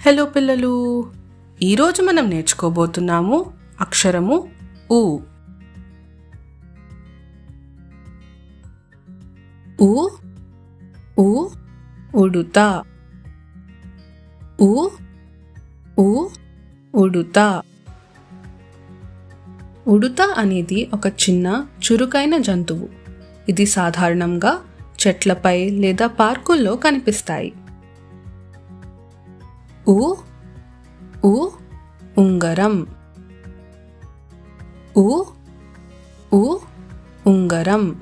Hello పిల్లలు, ఈరోజు మనం నేర్చుకోబోతున్నాము అక్షరము ఉ. ఉ ఉ ఉడుత. ఉ ఉ ఉడుత. ఉడుత అనేది ఒక చిన్న చురుకైన జంతువు. ఇది సాధారణంగా చెట్లపై లేదా పార్కుల్లో కనిపిస్తాయి. ఉ ఉ ఉంగరం. ఉ ఉ ఉంగరం.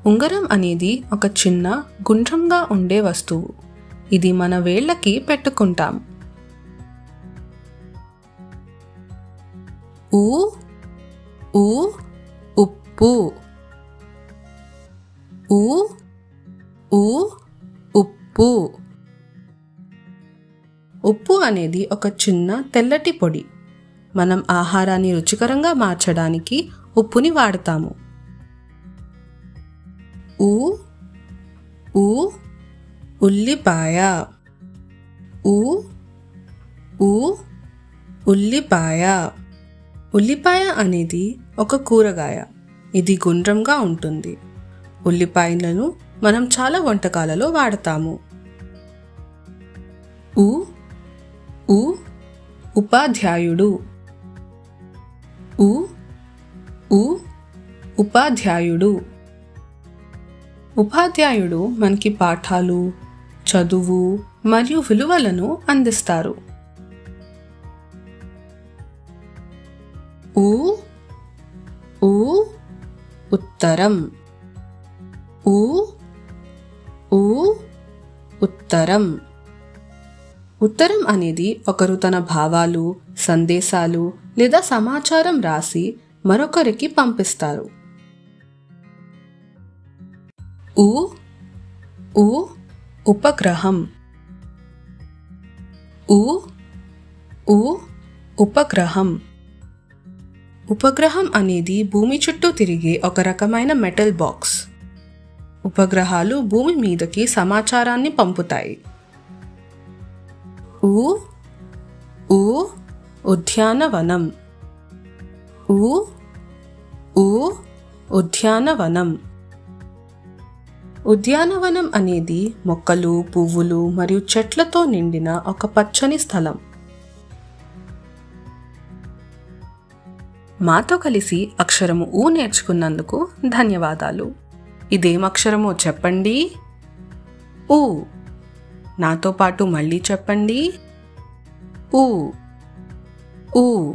ఉంగరం అనేది ఒక చిన్న గుండ్రంగా ఉండే వస్తువు. ఇది మన వేళ్ళకి పెట్టుకుంటాం. ఉ ఉ ఉప్పు. ఉ ఉ ఉప్పు. ఉప్పు అనేది ఒక చిన్న తెల్లటి పొడి. మనం ఆహారాన్ని రుచికరంగా మార్చడానికి ఉప్పుని వాడతాము. ఉ ఉ ఉల్లిపాయ. ఉ ఉ ఉల్లిపాయ. ఉల్లిపాయ అనేది ఒక కూరగాయ. ఇది గుండ్రంగా ఉంటుంది. ఉల్లిపాయలను మనం చాలా వంటకాలలో వాడతాము. ఉ ఉ ఉపాధ్యాయుడు. ఉ ఉ ఉపాధ్యాయుడు. ఉపాధ్యాయుడు మనకి పాఠాలు, చదువు మరియు విలువలను అందిస్తారు. ఉ ఉ ఉత్తరం. ఉ ఉ ఉత్తరం. ఉత్తరం అనేది ఒకరు తన భావాలు, సందేశాలు లేదా సమాచారం రాసి మరొకరికి పంపిస్తారు. ఉ ఉ ఉపగ్రహం. ఉ ఉ ఉపగ్రహం. ఉపగ్రహం అనేది భూమి చుట్టూ తిరిగే ఒక రకమైన మెటల్ బాక్స్. ఉపగ్రహాలు భూమి మీదకి సమాచారాన్ని పంపుతాయి. ఉ ఉ ఉద్యానవనం. ఉ ఉ ఉద్యానవనం. ఉద్యానవనం అనేది మొక్కలు, పువ్వులు మరియు చెట్లతో నిండిన ఒక పచ్చని స్థలం. మాతో కలిసి అక్షరము ఊ నేర్చుకున్నందుకు ధన్యవాదాలు. ఇదేం అక్షరమో చెప్పండి. ఊ. నాతో పాటు మళ్ళీ చెప్పండి. ఊ ఊ.